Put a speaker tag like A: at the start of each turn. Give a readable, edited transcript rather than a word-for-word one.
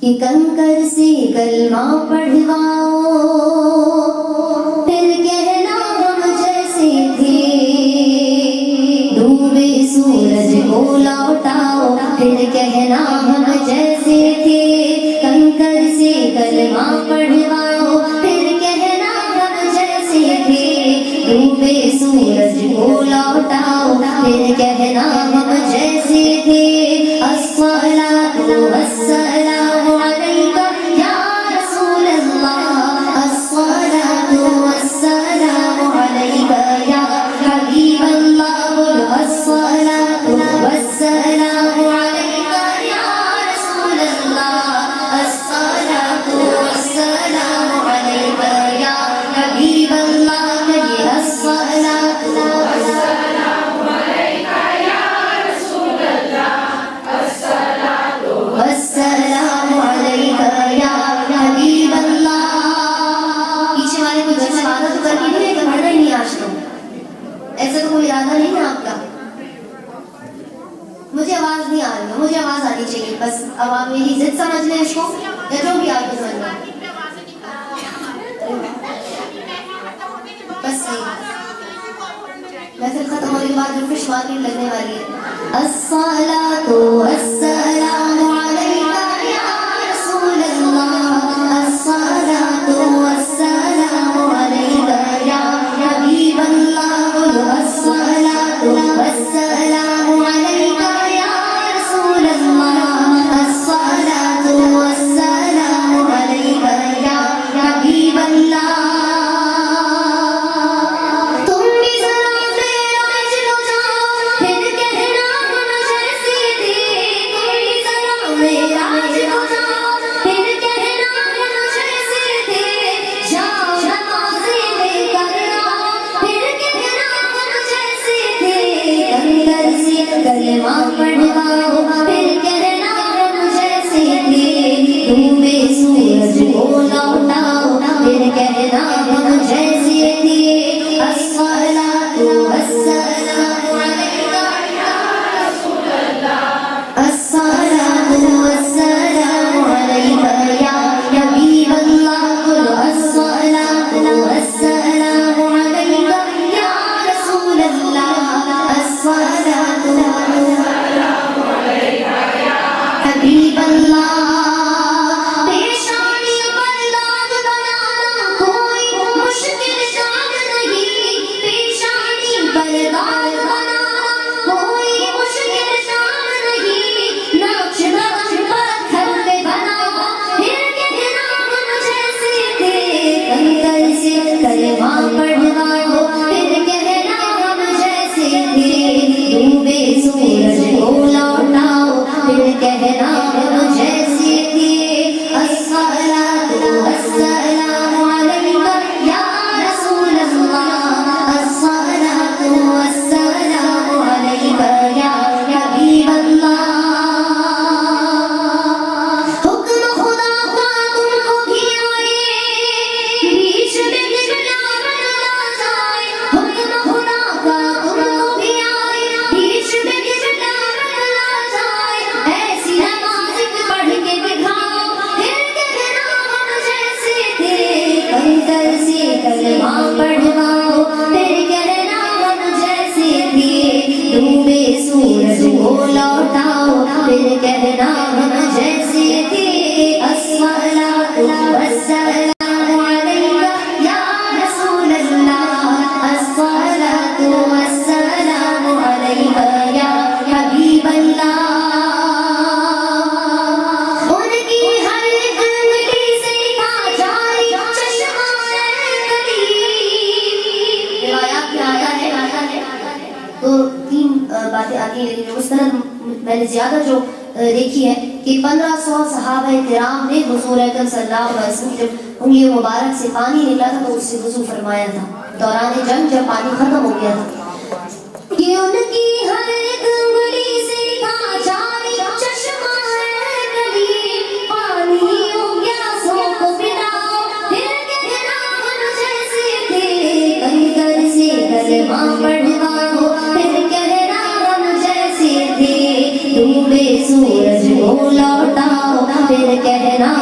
A: کہ کنکر سے کلمہ پڑھواؤ پھر کہنا ہم جیسے تھے، ڈوبے سورج کو لوٹاؤ پھر کہنا ہم جیسے تھے، کنکر سے کلمہ پڑھواؤ پھر کہنا ہم جیسے تھے، ڈوبے سورج کو لوٹاؤ پھر کہنا ہم جیسے تھے، الصلاۃ والسلام علیک یا رسول اللہ، الصلاۃ والسلام علیک یا حبیب اللہ، الصلاۃ والسلام علیک یا رسول اللہ، الصلاۃ والسلام علیک یا حبیب اللہ، الصلاۃ والسلام علیک یا رسول اللہ، الصلاۃ والسلام علیک یا حبیب اللہ۔ پیچھے والے کو جیسے وعدہ تو کر کے نہیں ہے کہ پڑھنا ہی نہیں آج تو، ایسا تو کوئی ارادہ نہیں ہے آپ کا؟ مجھے آواز نہیں آ رہی ہے، مجھے آواز آنی چاہیے، بس اب آپ میری ضد سمجھ لیں اس کو یا جو بھی آپ کو سمجھ لیں، بس صحیح محفل ختم ہونے کے بعد ریفریش مارکیٹ لگنے والی ہے۔ الصلاۃ والسلام علیک یا رسول اللہ، الصلاۃ والسلام علیک یا حبیب اللہ، الصلاۃ والسلام علیک یا رسول اللہ، الصلاۃ والسلام علیک یا حبیب اللہ۔ کلمہ پڑھواؤ پھر کہنا ہم جیسے تھے، ڈوبے سورج کو لوٹاؤ پھر کہنا ہم جیسے تھے، الصلاۃ والسلام علیک یا رسول اللہ، الصلاۃ والسلام علیک یا حبیب اللہ، الصلاۃ والسلام علیک یا رسول اللہ، الصلاۃ حبیب اللہ۔ پیشانی پر داغ بنانا کوئی مشکل کام نہیں، پیشانی پر داغ بنانا کوئی مشکل کام نہیں، نقش پتھر پہ بناؤ پھر کہنا ہم جیسے تھے، کنکر سے کلمہ پڑھواؤ پھر کہنا ہم جیسے تھے، ڈوبے سورج کو لوٹاؤ پھر کہنا ہم جیسے تھے، الصلاۃ والسلام علیک یا رسول اللہ، الصلاۃ والسلام علیک یا حبیب اللہ۔ حکم خدا کا تم کو بھی آئے، بیچ میں قبلہ بدلا جائے، حکم خدا کا تم کو بھی آئے، بیچ میں قبلہ بدلا جائے، ایسی نماز پڑھ کے دکھاؤ پھر کہنا ہم جیسے تھے، کنکر سے کلمہ پڑھواؤ پھر کہنا ہم جیسے تھے، ڈوبے سورج کو لوٹاؤ پھر کہنا ہم جیسے تھے، الصلاۃ والسلام علیک یا رسول اللہ، الصلاۃ والسلام علیک یا حبیب اللہ۔ ان کی ہر انگلی سے لکھا جائے چشمہ قریب، روایات میں آیا ہے تو تین باتیں آتی ہیں، لیکن مستند میں نے زیادہ جو دیکھی ہے کہ 1500 صحابہ کرام نے حضور اکرم صلی اللہ علیہ وسلم جب انگلی مبارک سے پانی نکلا تھا تو اس سے وضو فرمایا تھا، دوران جنگ جب پانی ختم ہو گیا تھا، کہ ان کی ہر ایک انگلی سے لکھا جائے چشمہ قریب، پانیوں پیاسوں کو پلاؤ پھر کہنا ہم جیسے تھے، کنکر سے کلمہ پڑھواؤ پھر کہنا ہم جیسے تھے، ڈوبے سورج کو لوٹاؤ پھر کہنا